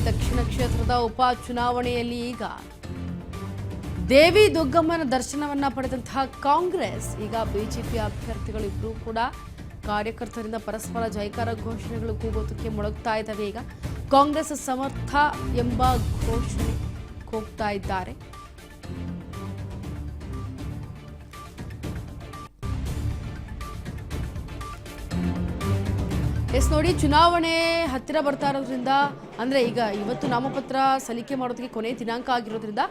ದಕ್ಷಿಣ ಕ್ಷೇತ್ರದ ಉಪ ಚುನಾವಣೆಯಲ್ಲಿ ಈಗ ದೇವಿ ದುರ್ಗಮ್ಮನ ದರ್ಶನವನ್ನ ಪಡೆದಂತಹ ಕಾಂಗ್ರೆಸ್ ಈಗ ಬಿಜೆಪಿ ಅಭ್ಯರ್ಥಿಗಳು ಇಬ್ಬರೂ ಕೂಡ ಕಾರ್ಯಕರ್ತರಿಂದ ಪರಸ್ಪರ ಜೈಕಾರ ಘೋಷಣೆಗಳು ಕೂಗೋದಕ್ಕೆ ಮೊಳಗ್ತಾ ಇದ್ದಾವೆ. ಈಗ ಕಾಂಗ್ರೆಸ್ ಸಮರ್ಥ ಎಂಬ ಘೋಷಣೆ ಕೂಗ್ತಾ ಇದ್ದಾರೆ. ನೋಡಿ, ಚುನಾವಣೆ ಹತ್ತಿರ ಬರ್ತಾ ಇರೋದ್ರಿಂದ ಅಂದರೆ ಈಗ ಇವತ್ತು ನಾಮಪತ್ರ ಸಲ್ಲಿಕೆ ಮಾಡೋದಕ್ಕೆ ಕೊನೆ ದಿನಾಂಕ ಆಗಿರೋದ್ರಿಂದ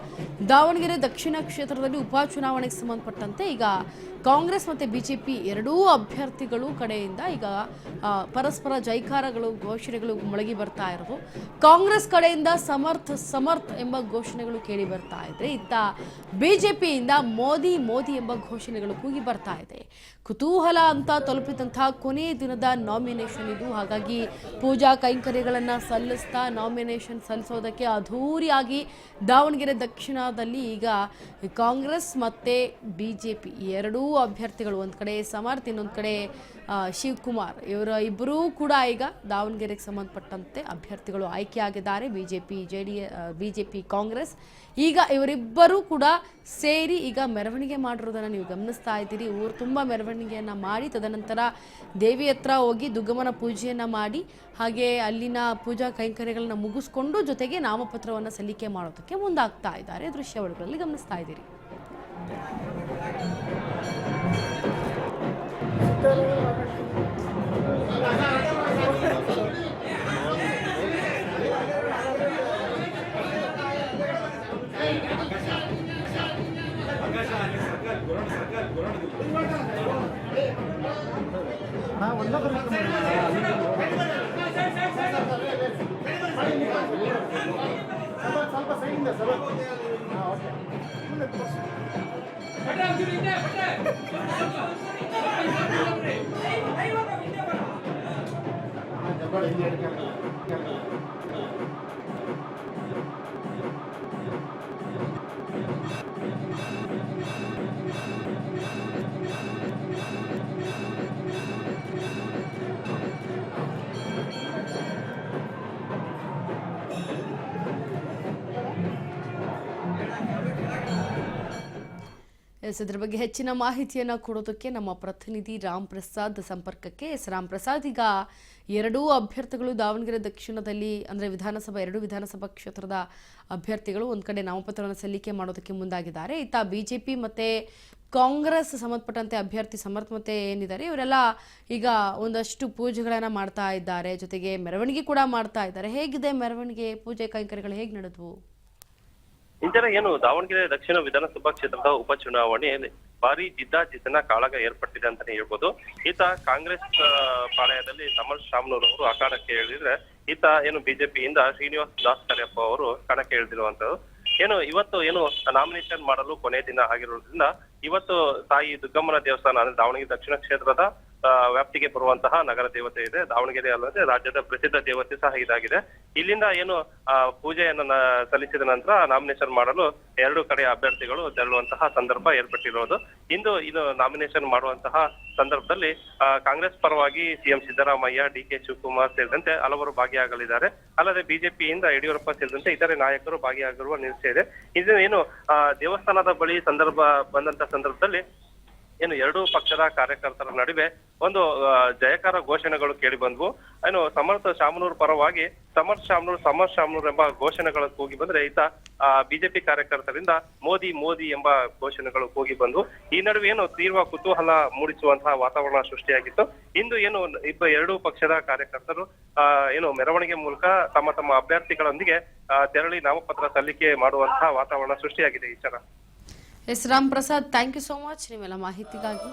ದಾವಣಗೆರೆ ದಕ್ಷಿಣ ಕ್ಷೇತ್ರದಲ್ಲಿ ಉಪಚುನಾವಣೆಗೆ ಸಂಬಂಧಪಟ್ಟಂತೆ ಈಗ ಕಾಂಗ್ರೆಸ್ ಮತ್ತು ಬಿಜೆಪಿ ಎರಡೂ ಅಭ್ಯರ್ಥಿಗಳು ಕಡೆಯಿಂದ ಈಗ ಪರಸ್ಪರ ಜೈಕಾರಗಳು ಘೋಷಣೆಗಳು ಮೊಳಗಿ ಬರ್ತಾ ಇರೋದು. ಕಾಂಗ್ರೆಸ್ ಕಡೆಯಿಂದ ಸಮರ್ಥ ಎಂಬ ಘೋಷಣೆಗಳು ಕೇಳಿ ಬರ್ತಾ ಇದ್ರೆ, ಇತ್ತ ಬಿಜೆಪಿಯಿಂದ ಮೋದಿ ಮೋದಿ ಎಂಬ ಘೋಷಣೆಗಳು ಕೂಗಿ ಬರ್ತಾ ಇದೆ. ಕುತೂಹಲ ಅಂತ ತಲುಪಿದಂತಹ ಕೊನೆ ದಿನದ ನಾಮಿನೇಷನ್ ಇದು. ಹಾಗಾಗಿ ಪೂಜಾ ಕೈಂಕರ್ಯಗಳನ್ನು ಸಲ್ಲಿಸ್ತಾ ನಾಮಿನೇಷನ್ ಸಲ್ಲಿಸೋದಕ್ಕೆ ಅದ್ಧೂರಿಯಾಗಿ ದಾವಣಗೆರೆ ದಕ್ಷಿಣದಲ್ಲಿ ಈಗ ಕಾಂಗ್ರೆಸ್ ಮತ್ತು ಬಿಜೆಪಿ ಎರಡೂ ಅಭ್ಯರ್ಥಿಗಳು, ಒಂದು ಕಡೆ ಸಮರ್ಥ, ಇನ್ನೊಂದು ಕಡೆ ಶಿವಕುಮಾರ್, ಇವರ ಇಬ್ಬರೂ ಕೂಡ ಈಗ ದಾವಣಗೆರೆಗೆ ಸಂಬಂಧಪಟ್ಟಂತೆ ಅಭ್ಯರ್ಥಿಗಳು ಆಯ್ಕೆಯಾಗಿದ್ದಾರೆ. ಬಿಜೆಪಿ ಕಾಂಗ್ರೆಸ್ ಈಗ ಇವರಿಬ್ಬರೂ ಕೂಡ ಸೇರಿ ಈಗ ಮೆರವಣಿಗೆ ಮಾಡಿರೋದನ್ನು ನೀವು ಗಮನಿಸ್ತಾ ಇದ್ದೀರಿ. ಊರು ತುಂಬ ಮೆರವಣಿಗೆಯನ್ನು ಮಾಡಿ ತದನಂತರ ದೇವಿ ಹತ್ರ ಹೋಗಿ ದುರ್ಗಮ್ಮನ ಪೂಜೆಯನ್ನು ಮಾಡಿ ಹಾಗೆ ಅಲ್ಲಿನ ಪೂಜಾ ಕೈಂಕರ್ಯಗಳನ್ನ ಮುಗಿಸ್ಕೊಂಡು ಜೊತೆಗೆ ನಾಮಪತ್ರವನ್ನು ಸಲ್ಲಿಕೆ ಮಾಡೋದಕ್ಕೆ ಮುಂದಾಗ್ತಾ ಇದ್ದಾರೆ. ದೃಶ್ಯಾವಳಿಗಳಲ್ಲಿ ಗಮನಿಸ್ತಾ ಇದ್ದೀರಿ. ಇದರ ಬಗ್ಗೆ ಹೆಚ್ಚಿನ ಮಾಹಿತಿಯನ್ನು ಕೊಡೋದಕ್ಕೆ ನಮ್ಮ ಪ್ರತಿನಿಧಿ ರಾಮ್ ಪ್ರಸಾದ್ ಸಂಪರ್ಕಕ್ಕೆ. ರಾಮ್ ಪ್ರಸಾದ್, ಈಗ ಎರಡೂ ಅಭ್ಯರ್ಥಿಗಳು ದಾವಣಗೆರೆ ದಕ್ಷಿಣದಲ್ಲಿ ಅಂದರೆ ಎರಡೂ ವಿಧಾನಸಭಾ ಕ್ಷೇತ್ರದ ಅಭ್ಯರ್ಥಿಗಳು ಒಂದು ಕಡೆ ನಾಮಪತ್ರವನ್ನು ಸಲ್ಲಿಕೆ ಮಾಡೋದಕ್ಕೆ ಮುಂದಾಗಿದ್ದಾರೆ. ಇತ್ತ ಬಿಜೆಪಿ ಮತ್ತು ಕಾಂಗ್ರೆಸ್ ಸಂಬಂಧಪಟ್ಟಂತೆ ಅಭ್ಯರ್ಥಿ ಸಮರ್ಥ ಮತ್ತೆ ಏನಿದ್ದಾರೆ ಇವರೆಲ್ಲ ಈಗ ಒಂದಷ್ಟು ಪೂಜೆಗಳನ್ನು ಮಾಡ್ತಾ ಇದ್ದಾರೆ, ಜೊತೆಗೆ ಮೆರವಣಿಗೆ ಕೂಡ ಮಾಡ್ತಾ ಇದ್ದಾರೆ. ಹೇಗಿದೆ ಮೆರವಣಿಗೆ, ಪೂಜೆ ಕೈಂಕರ್ಯಗಳು ಹೇಗೆ ನಡೆದವು? ಇಂದಿನ ಏನು ದಾವಣಗೆರೆ ದಕ್ಷಿಣ ವಿಧಾನಸಭಾ ಕ್ಷೇತ್ರದ ಉಪಚುನಾವಣೆಯಲ್ಲಿ ಭಾರಿ ಜಿದ್ದಾಜಿದ್ದಿನ ಕಾಳಗ ಏರ್ಪಟ್ಟಿದೆ ಅಂತಾನೆ ಹೇಳ್ಬೋದು. ಈತ ಕಾಂಗ್ರೆಸ್ ಪಾಳಯದಲ್ಲಿ ಸಮರ್ ಶಾಮ್ನೂರ್ ಅವರು ಅಖಾಡಕ್ಕೆ ಇಳಿದ್ರೆ, ಈತ ಏನು ಬಿಜೆಪಿಯಿಂದ ಶ್ರೀನಿವಾಸ್ ದಾಸ್ ಕರಿಯಪ್ಪ ಅವರು ಕಣಕ್ಕೆ ಇಳಿದಿರುವಂತದ್ದು. ಇವತ್ತು ನಾಮಿನೇಷನ್ ಮಾಡಲು ಕೊನೆ ದಿನ ಆಗಿರೋದ್ರಿಂದ ಇವತ್ತು ತಾಯಿ ದುರ್ಗಮ್ಮನ ದೇವಸ್ಥಾನ ಅಂದ್ರೆ ದಾವಣಗೆರೆ ದಕ್ಷಿಣ ಕ್ಷೇತ್ರದ ವ್ಯಾಪ್ತಿಗೆ ಬರುವಂತಹ ನಗರ ದೇವತೆ ಇದೆ. ದಾವಣಗೆರೆ ಅಲ್ಲದೆ ರಾಜ್ಯದ ಪ್ರಸಿದ್ಧ ದೇವತೆ ಸಹ ಇದಾಗಿದೆ. ಇಲ್ಲಿಂದ ಪೂಜೆಯನ್ನ ಸಲ್ಲಿಸಿದ ನಂತರ ನಾಮಿನೇಷನ್ ಮಾಡಲು ಎರಡು ಕಡೆ ಅಭ್ಯರ್ಥಿಗಳು ತೆರಳುವಂತಹ ಸಂದರ್ಭ ಏರ್ಪಟ್ಟಿರೋದು. ಇದು ನಾಮಿನೇಷನ್ ಮಾಡುವಂತಹ ಸಂದರ್ಭದಲ್ಲಿ ಕಾಂಗ್ರೆಸ್ ಪರವಾಗಿ ಸಿಎಂ ಸಿದ್ದರಾಮಯ್ಯ, ಡಿ.ಕೆ. ಶಿವಕುಮಾರ್ ಸೇರಿದಂತೆ ಹಲವರು ಭಾಗಿಯಾಗಲಿದ್ದಾರೆ. ಅಲ್ಲದೆ ಬಿಜೆಪಿಯಿಂದ ಯಡಿಯೂರಪ್ಪ ಸೇರಿದಂತೆ ಇತರೆ ನಾಯಕರು ಭಾಗಿಯಾಗಿರುವ ನಿರೀಕ್ಷೆ ಇದೆ. ದೇವಸ್ಥಾನದ ಬಳಿ ಬಂದಂತ ಸಂದರ್ಭದಲ್ಲಿ ಎರಡೂ ಪಕ್ಷದ ಕಾರ್ಯಕರ್ತರ ನಡುವೆ ಒಂದು ಜಯಕಾರ ಘೋಷಣೆಗಳು ಕೇಳಿ ಬಂದ್ವು. ಸಮರ್ಥ ಶಾಮನೂರ್ ಪರವಾಗಿ ಸಮರ್ ಶಾಮನೂರ್ ಎಂಬ ಘೋಷಣೆಗಳು ಕೂಗಿ ಬಂದ್ರೆ, ಈತ ಬಿಜೆಪಿ ಕಾರ್ಯಕರ್ತರಿಂದ ಮೋದಿ ಮೋದಿ ಎಂಬ ಘೋಷಣೆಗಳು ಕೂಗಿ ಬಂದ್ವು. ಈ ನಡುವೆ ತೀವ್ರ ಕುತೂಹಲ ಮೂಡಿಸುವಂತಹ ವಾತಾವರಣ ಸೃಷ್ಟಿಯಾಗಿತ್ತು. ಇಂದು ಎರಡೂ ಪಕ್ಷದ ಕಾರ್ಯಕರ್ತರು ಮೆರವಣಿಗೆ ಮೂಲಕ ತಮ್ಮ ಅಭ್ಯರ್ಥಿಗಳೊಂದಿಗೆ ತೆರಳಿ ನಾಮಪತ್ರ ಸಲ್ಲಿಕೆ ಮಾಡುವಂತಹ ವಾತಾವರಣ ಸೃಷ್ಟಿಯಾಗಿದೆ. ಈ Ram Prasad, thank you so much ನಿಮ್ಮೆಲ್ಲ ಮಾಹಿತಿಗಾಗಿ.